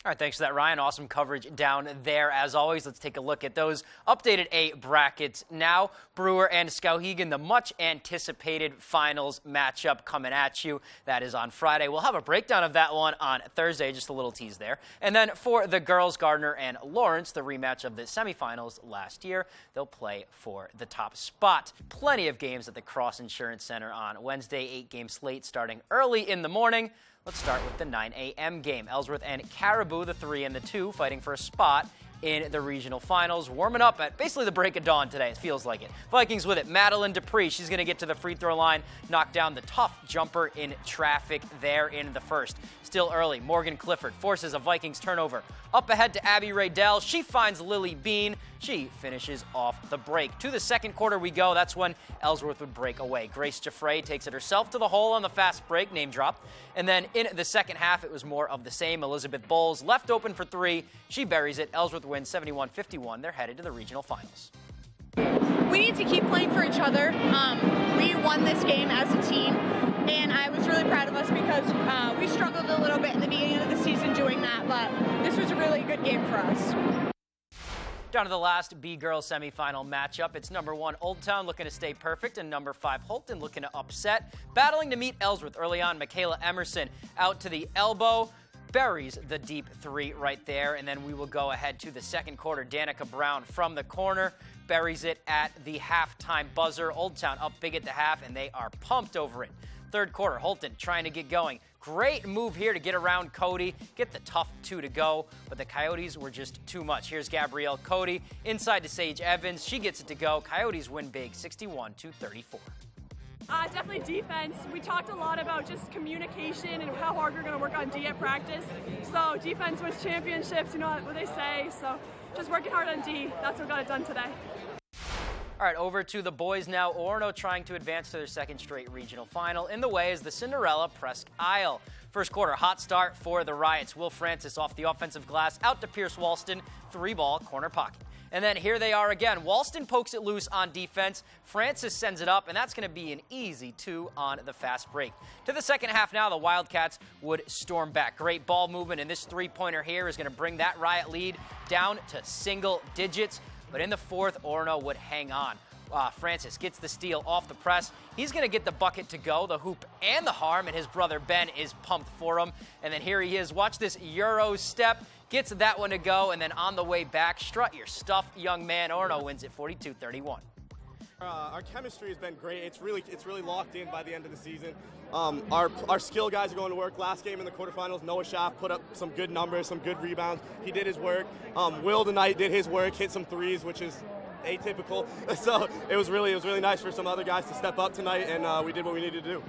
All right, thanks for that, Ryan. Awesome coverage down there, as always. Let's take a look at those updated A brackets now. Brewer and Skowhegan, the much-anticipated finals matchup coming at you. That is on Friday. We'll have a breakdown of that one on Thursday, just a little tease there. And then for the girls, Gardner and Lawrence, the rematch of the semifinals last year, they'll play for the top spot. Plenty of games at the Cross Insurance Center on Wednesday, 8-game slate starting early in the morning. Let's start with the 9 a.m. game. Ellsworth and Caribou, the 3 and the 2, fighting for a spot in the regional finals. Warming up at basically the break of dawn today. It feels like it. Vikings with it. Madeline Dupree, she's going to get to the free throw line, knock down the tough jumper in traffic there in the first. Still early, Morgan Clifford forces a Vikings turnover. Up ahead to Abby Raydell. She finds Lily Bean. She finishes off the break. To the second quarter we go. That's when Ellsworth would break away. Grace Jaffray takes it herself to the hole on the fast break, name drop. And then in the second half, it was more of the same. Elizabeth Bowles left open for 3. She buries it. Ellsworth wins 71-51. They're headed to the regional finals. We need to keep playing for each other. We won this game as a team, and I was really proud of us because we struggled a little bit in the beginning of the season doing that, but this was a really good game for us. Down to the last B-Girls semifinal matchup. It's number 1 Old Town looking to stay perfect, and number 5 Holton looking to upset. Battling to meet Ellsworth early on, Michaela Emerson out to the elbow. Buries the deep 3 right there, and then we will go ahead to the second quarter. Danica Brown from the corner buries it at the halftime buzzer. Old Town up big at the half, and they are pumped over it. Third quarter, Holton trying to get going. Great move here to get around Cody, get the tough 2 to go, but the Coyotes were just too much. Here's Gabrielle Cody inside to Sage Evans. She gets it to go. Coyotes win big, 61-34. Definitely defense. We talked a lot about just communication and how hard we're going to work on D at practice. So defense wins championships, you know what they say. So just working hard on D. That's what got it done today. All right, over to the boys now. Orono trying to advance to their second straight regional final. In the way is the Cinderella Presque Isle. First quarter, hot start for the Riots. Will Francis off the offensive glass, out to Pierce Walston, 3-ball corner pocket. And then here they are again. Walston pokes it loose on defense. Francis sends it up, and that's going to be an easy 2 on the fast break. To the second half now, the Wildcats would storm back. Great ball movement, and this 3-pointer here is going to bring that Riot lead down to single digits. But in the fourth, Orono would hang on. Francis gets the steal off the press. He's going to get the bucket to go, the hoop and the harm, and his brother Ben is pumped for him. And then here he is. Watch this Euro step. Gets that one to go, and then on the way back, strut your stuff, young man. Orono wins it 42-31. Our chemistry has been great. It's really locked in by the end of the season. Our skill guys are going to work. Last game in the quarterfinals, Noah Schaff put up some good numbers, some good rebounds. He did his work. Will tonight did his work, hit some threes, which is atypical. So it was really nice for some other guys to step up tonight, and we did what we needed to do.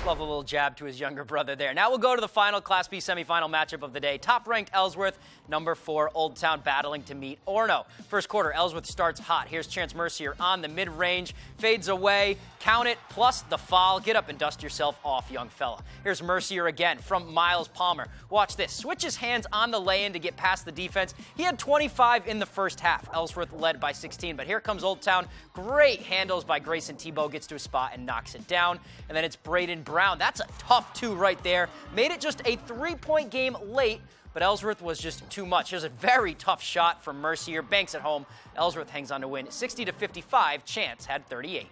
Love a little jab to his younger brother there. Now we'll go to the final Class B semifinal matchup of the day. Top-ranked Ellsworth, number 4 Old Town battling to meet Orono. First quarter, Ellsworth starts hot. Here's Chance Mercier on the mid-range, fades away, count it, plus the foul. Get up and dust yourself off, young fella. Here's Mercier again from Miles Palmer. Watch this. Switches hands on the lay-in to get past the defense. He had 25 in the first half. Ellsworth led by 16, but here comes Old Town. Great handles by Grayson Tebow, gets to a spot and knocks it down. And then it's Braden Brown. That's a tough 2 right there. Made it just a 3-point game late, but Ellsworth was just too much. Here's a very tough shot from Mercier. Banks at home. Ellsworth hangs on to win 60-55. Chance had 38.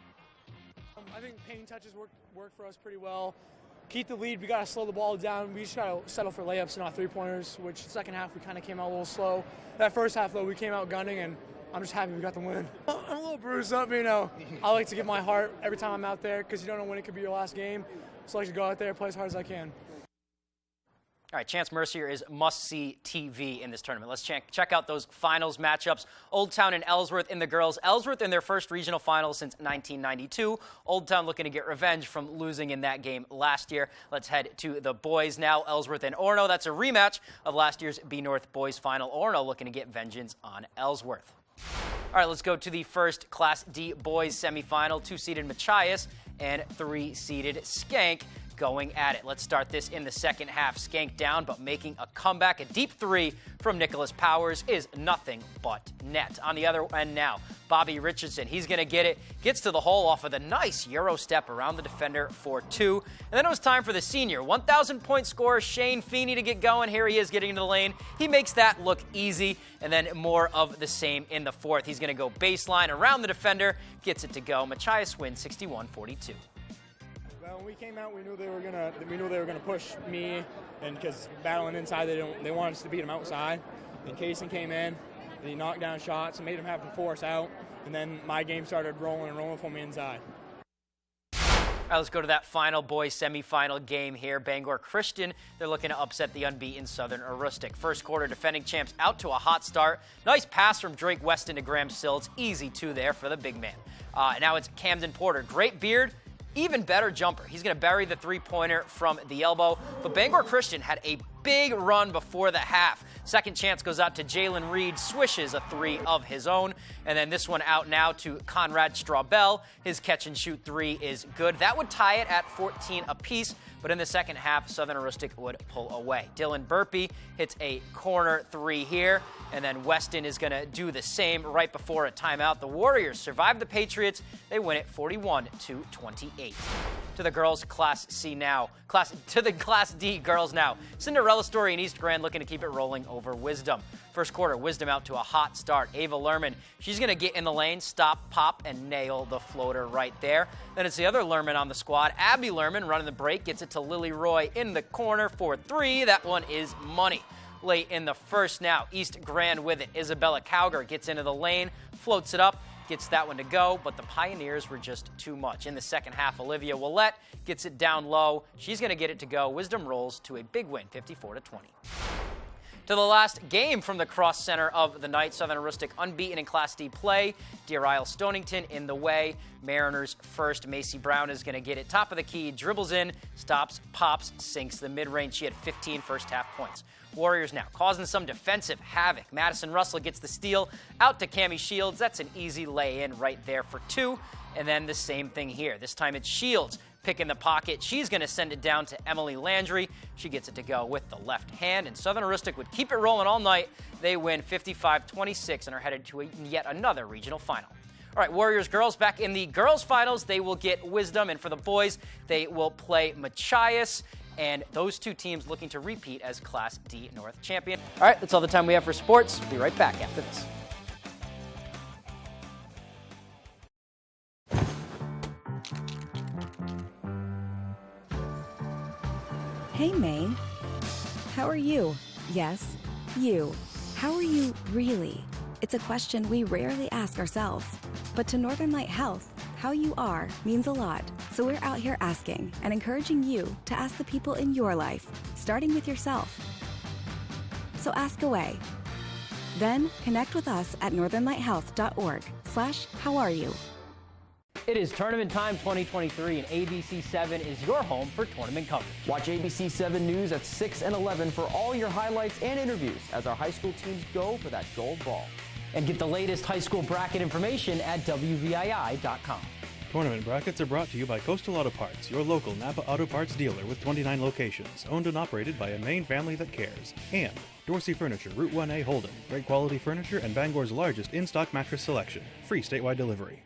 I think paint touches work for us pretty well. Keep the lead. We got to slow the ball down. We just got to settle for layups and not 3-pointers, which second half we kind of came out a little slow. That first half, though, we came out gunning, and I'm just happy we got the win. I'm I'm a little bruised up, you know. I like to give my heart every time I'm out there because you don't know when it could be your last game. So I like to go out there and play as hard as I can. All right, Chance Mercier is must-see TV in this tournament. Let's check out those finals matchups. Old Town and Ellsworth in the girls. Ellsworth in their first regional final since 1992. Old Town looking to get revenge from losing in that game last year. Let's head to the boys now. Ellsworth and Orono. That's a rematch of last year's B North boys final. Orono looking to get vengeance on Ellsworth. All right, let's go to the first Class D boys semifinal. 2-seeded Machias and 3-seeded Skank going at it. Let's start this in the second half. Skank down, but making a comeback. A deep three from Nicholas Powers is nothing but net. On the other end now, Bobby Richardson. He's going to get it. Gets to the hole off of the nice Euro step around the defender for 2. And then it was time for the senior 1,000-point scorer Shane Feeney to get going. Here he is getting into the lane. He makes that look easy. And then more of the same in the fourth. He's going to go baseline around the defender. Gets it to go. Machias wins 61-42. When we came out, we knew they were gonna push me, and because battling inside, they wanted us to beat them outside. And Kaysen came in, and he knocked down shots and made them have to force out. And then my game started rolling for me inside. All right, let's go to that final boys semifinal game here. Bangor Christian, they're looking to upset the unbeaten Southern Aroostook. First quarter, defending champs out to a hot start. Nice pass from Drake Weston to Graham Sills. Easy 2 there for the big man. Now it's Camden Porter. Great beard. Even better jumper. He's going to bury the three-pointer from the elbow. But Bangor Christian had a big run before the half. Second chance goes out to Jalen Reed, swishes a 3 of his own. And then this one out now to Conrad Straubel. His catch-and-shoot 3 is good. That would tie it at 14 apiece. But in the second half, Southern Aroostook would pull away. Dylan Burpee hits a corner 3 here. And then Weston is going to do the same right before a timeout. The Warriors survive the Patriots. They win it 41-28. To the girls' Class C now. To the Class D girls now. Cinderella Story in East Grand looking to keep it rolling over Wisdom. First quarter, Wisdom out to a hot start. Ava Lerman, she's going to get in the lane, stop, pop, and nail the floater right there. Then it's the other Lerman on the squad. Abby Lerman running the break, gets it to Lily Roy in the corner for 3. That one is money. Late in the first now, East Grand with it. Isabella Cowger gets into the lane, floats it up, gets that one to go, but the Pioneers were just too much. In the second half, Olivia Willette gets it down low. She's going to get it to go. Wisdom rolls to a big win, 54-20. To the last game from the cross center of the night, Southern Aroostook unbeaten in Class D play. Deer Isle Stonington in the way. Mariners first. Macy Brown is going to get it top of the key, dribbles in, stops, pops, sinks the mid-range. She had 15 first half points. Warriors now causing some defensive havoc. Madison Russell gets the steal out to Cammie Shields. That's an easy lay-in right there for 2. And then the same thing here. This time it's Shields picking the pocket. She's going to send it down to Emily Landry. She gets it to go with the left hand. And Southern Aroostook would keep it rolling all night. They win 55-26 and are headed to yet another regional final. All right, Warriors girls back in the girls finals. They will get Wisdom. And for the boys, they will play Machias. And those two teams looking to repeat as Class D North champion. All right, that's all the time we have for sports. We'll be right back after this. Hey, Maine. How are you? Yes, you. How are you really? It's a question we rarely ask ourselves. But to Northern Light Health, how you are means a lot. So we're out here asking and encouraging you to ask the people in your life, starting with yourself. So ask away. Then connect with us at northernlighthealth.org/howareyou. It is Tournament Time 2023, and ABC7 is your home for tournament coverage. Watch ABC7 News at 6 and 11 for all your highlights and interviews as our high school teams go for that gold ball. And get the latest high school bracket information at WVII.com. Tournament brackets are brought to you by Coastal Auto Parts, your local Napa Auto Parts dealer with 29 locations, owned and operated by a Maine family that cares. And Dorsey Furniture, Route 1A Holden, great quality furniture and Bangor's largest in-stock mattress selection. Free statewide delivery.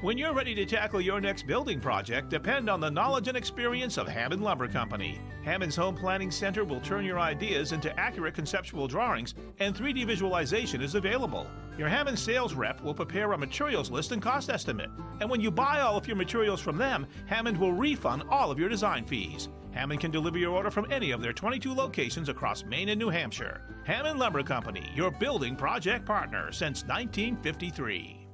When you're ready to tackle your next building project, depend on the knowledge and experience of Hammond Lumber Company. Hammond's Home Planning Center will turn your ideas into accurate conceptual drawings, and 3D visualization is available. Your Hammond sales rep will prepare a materials list and cost estimate. And when you buy all of your materials from them, Hammond will refund all of your design fees. Hammond can deliver your order from any of their 22 locations across Maine and New Hampshire. Hammond Lumber Company, your building project partner since 1953.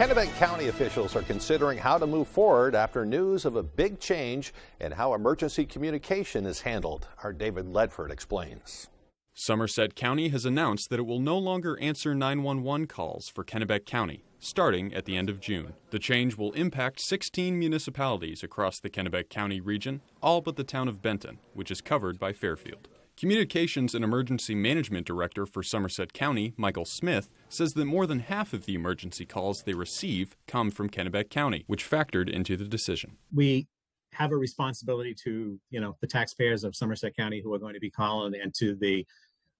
Kennebec County officials are considering how to move forward after news of a big change in how emergency communication is handled. Our David Ledford explains. Somerset County has announced that it will no longer answer 911 calls for Kennebec County, starting at the end of June. The change will impact 16 municipalities across the Kennebec County region, all but the town of Benton, which is covered by Fairfield. Communications and Emergency Management Director for Somerset County, Michael Smith, says that more than half of the emergency calls they receive come from Kennebec County, which factored into the decision. We have a responsibility to, the taxpayers of Somerset County who are going to be calling, and to the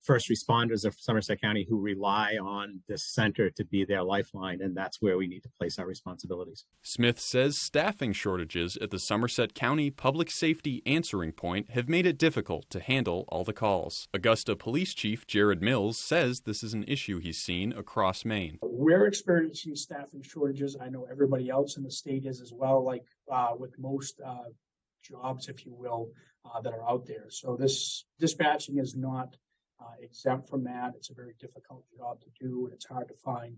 first responders of Somerset County who rely on this center to be their lifeline, and that's where we need to place our responsibilities. Smith says staffing shortages at the Somerset County Public Safety Answering Point have made it difficult to handle all the calls. Augusta Police Chief Jared Mills says this is an issue he's seen across Maine. We're experiencing staffing shortages. I know everybody else in the state is as well, like with most jobs, if you will, that are out there. So this dispatching is not exempt from that. It's a very difficult job to do, and it's hard to find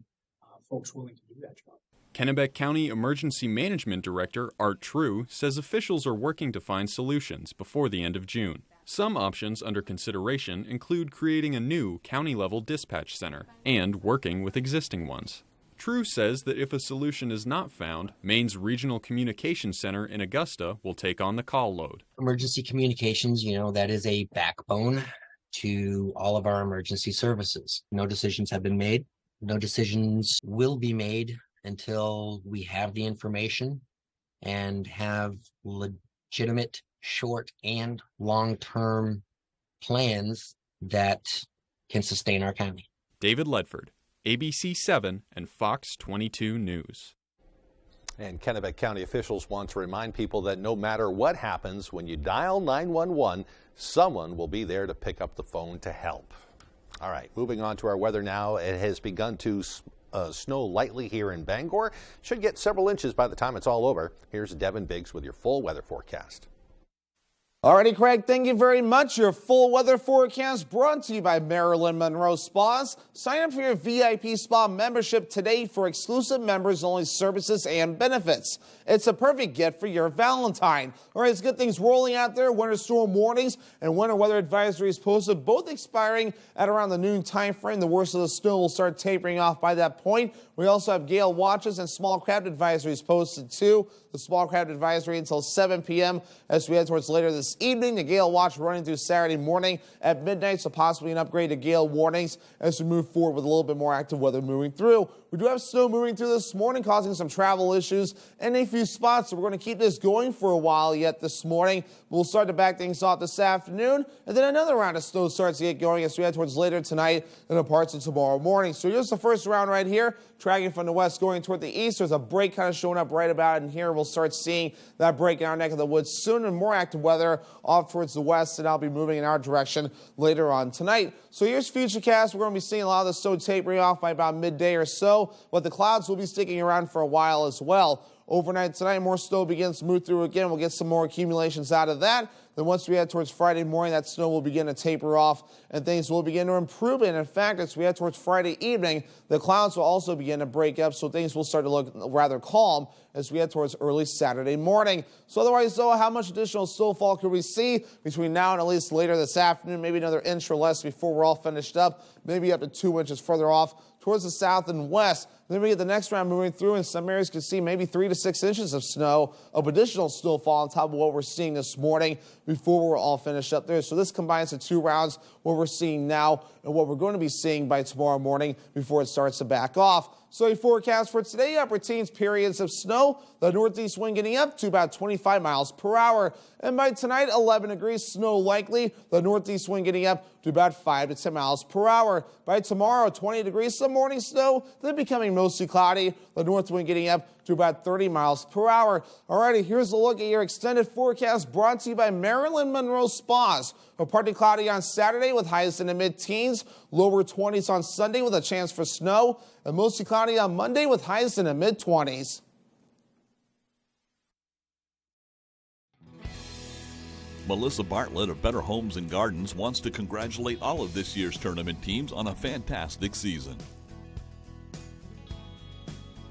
folks willing to do that job. Kennebec County Emergency Management Director Art True says officials are working to find solutions before the end of June. Some options under consideration include creating a new county-level dispatch center and working with existing ones. True says that if a solution is not found, Maine's Regional Communication Center in Augusta will take on the call load. Emergency communications, that is a backbone to all of our emergency services. No decisions have been made. No decisions will be made until we have the information and have legitimate short and long-term plans that can sustain our county. David Ledford, ABC 7 and Fox 22 News. And Kennebec County officials want to remind people that no matter what happens, when you dial 911, someone will be there to pick up the phone to help. All right, moving on to our weather now. It has begun to snow lightly here in Bangor. Should get several inches by the time it's all over. Here's Devin Biggs with your full weather forecast. Alrighty, Craig, thank you very much. Your full weather forecast brought to you by Marilyn Monroe Spas. Sign up for your VIP spa membership today for exclusive members-only services and benefits. It's a perfect gift for your Valentine. All right, let's get things rolling out there. Winter storm warnings and winter weather advisories posted, both expiring at around the noon time frame. The worst of the snow will start tapering off by that point. We also have gale watches and small craft advisories posted too. The small craft advisory until 7 p.m. as we head towards later this evening. The gale watch running through Saturday morning at midnight, so possibly an upgrade to gale warnings as we move forward with a little bit more active weather moving through. We do have snow moving through this morning, causing some travel issues in a few spots. So we're going to keep this going for a while yet this morning. We'll start to back things off this afternoon, and then another round of snow starts to get going as we head towards later tonight and parts of tomorrow morning. So here's the first round right here, tracking from the west going toward the east. There's a break kind of showing up right about in here. We'll start seeing that break in our neck of the woods soon, and more active weather off towards the west, and I'll be moving in our direction later on tonight. So here's Futurecast. We're going to be seeing a lot of the snow tapering off by about midday or so, but the clouds will be sticking around for a while as well. Overnight tonight, more snow begins to move through again. We'll get some more accumulations out of that. Then once we head towards Friday morning, that snow will begin to taper off and things will begin to improve. And in fact, as we head towards Friday evening, the clouds will also begin to break up, so things will start to look rather calm as we head towards early Saturday morning. So otherwise, though, how much additional snowfall could we see between now and at least later this afternoon? Maybe another inch or less before we're all finished up, maybe up to 2 inches further off towards the south and west. Then we get the next round moving through, and some areas can see maybe 3 to 6 inches of snow, of additional snowfall on top of what we're seeing this morning before we're all finished up there. So this combines the 2 rounds, what we're seeing now and what we're going to be seeing by tomorrow morning before it starts to back off. So a forecast for today, upper teens periods of snow, the northeast wind getting up to about 25 miles per hour. And by tonight, 11 degrees, snow likely, the northeast wind getting up to about 5 to 10 miles per hour. By tomorrow, 20 degrees, some morning snow, then becoming mostly cloudy, the north wind getting up to about 30 miles per hour. Alrighty, here's a look at your extended forecast brought to you by Marilyn Monroe Spas. A partly cloudy on Saturday with highs in the mid-teens, lower 20s on Sunday with a chance for snow, and mostly cloudy on Monday with highs in the mid-20s. Melissa Bartlett of Better Homes and Gardens wants to congratulate all of this year's tournament teams on a fantastic season.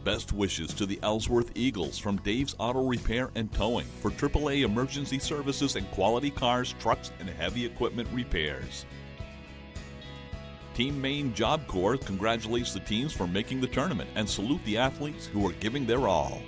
Best wishes to the Ellsworth Eagles from Dave's Auto Repair and Towing for AAA emergency services and quality cars, trucks, and heavy equipment repairs. Team Maine Job Corps congratulates the teams for making the tournament and salute the athletes who are giving their all.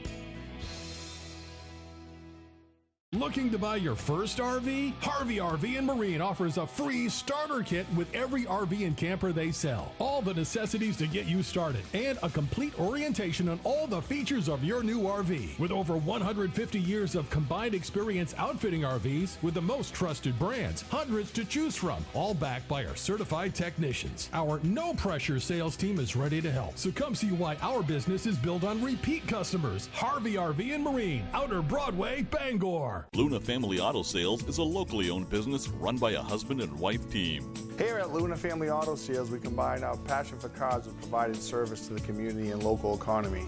Looking to buy your first RV? Harvey RV and Marine offers a free starter kit with every RV and camper they sell. All the necessities to get you started and a complete orientation on all the features of your new RV. With over 150 years of combined experience outfitting RVs with the most trusted brands, hundreds to choose from, all backed by our certified technicians. Our no-pressure sales team is ready to help. So come see why our business is built on repeat customers. Harvey RV and Marine, Outer Broadway, Bangor. Luna Family Auto Sales is a locally owned business run by a husband and wife team. Here at Luna Family Auto Sales, we combine our passion for cars with providing service to the community and local economy.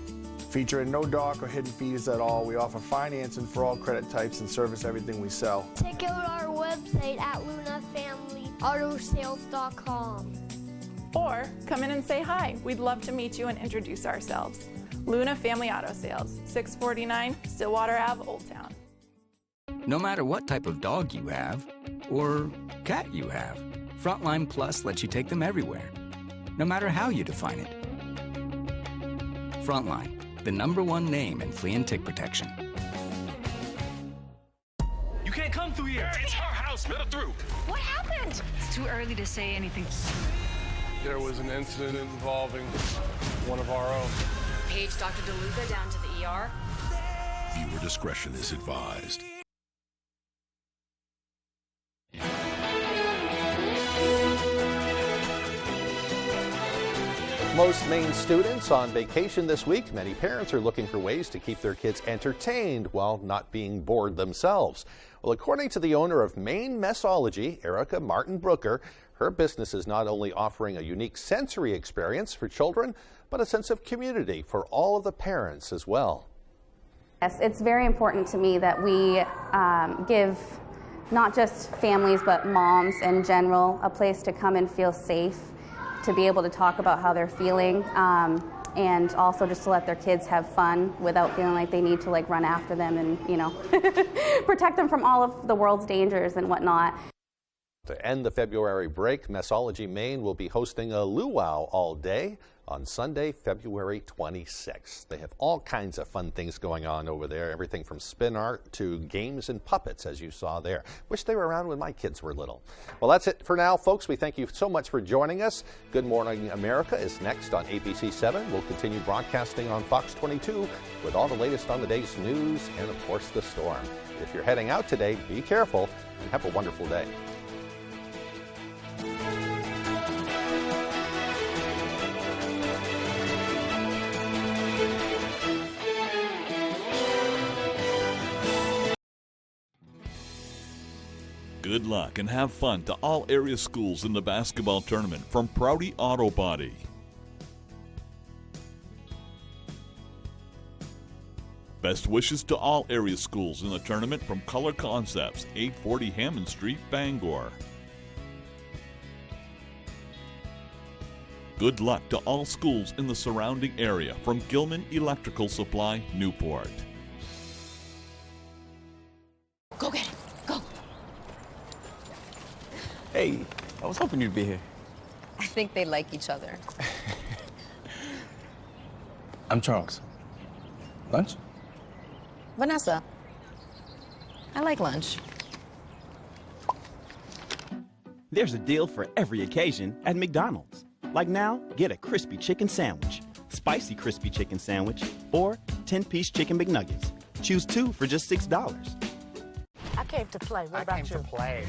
Featuring no dock or hidden fees at all, we offer financing for all credit types and service everything we sell. Check out our website at lunafamilyautosales.com. Or come in and say hi. We'd love to meet you and introduce ourselves. Luna Family Auto Sales, 649 Stillwater Ave, Old Town. No matter what type of dog you have, or cat you have, Frontline Plus lets you take them everywhere, no matter how you define it. Frontline, the #1 name in flea and tick protection. You can't come through here. It's our house. Let it through. What happened? It's too early to say anything. There was an incident involving one of our own. Page Dr. DeLuca down to the ER. Viewer discretion is advised. Most Maine students on vacation this week. Many parents are looking for ways to keep their kids entertained while not being bored themselves. Well, according to the owner of Maine Messology, Erica Martin Brooker, her business is not only offering a unique sensory experience for children, but a sense of community for all of the parents as well. Yes, it's very important to me that we give not just families but moms in general a place to come and feel safe, to be able to talk about how they're feeling, and also just to let their kids have fun without feeling like they need to run after them and protect them from all of the world's dangers and whatnot. To end the February break, Messology Maine will be hosting a luau all day on Sunday, February 26th. They have all kinds of fun things going on over there, everything from spin art to games and puppets, as you saw there. Wish they were around when my kids were little. Well, that's it for now, folks. We thank you so much for joining us. Good Morning America is next on ABC 7. We'll continue broadcasting on Fox 22 with all the latest on the day's news and, of course, the storm. If you're heading out today, be careful and have a wonderful day. Good luck and have fun to all area schools in the basketball tournament from Prouty Auto Body. Best wishes to all area schools in the tournament from Color Concepts, 840 Hammond Street, Bangor. Good luck to all schools in the surrounding area from Gilman Electrical Supply, Newport. Go get it. Go. Hey, I was hoping you'd be here. I think they like each other. I'm Charles. Lunch? Vanessa. I like lunch. There's a deal for every occasion at McDonald's. Like now, get a crispy chicken sandwich, spicy crispy chicken sandwich, or 10-piece chicken McNuggets. Choose 2 for just $6. I came to play. What about you? I came to play.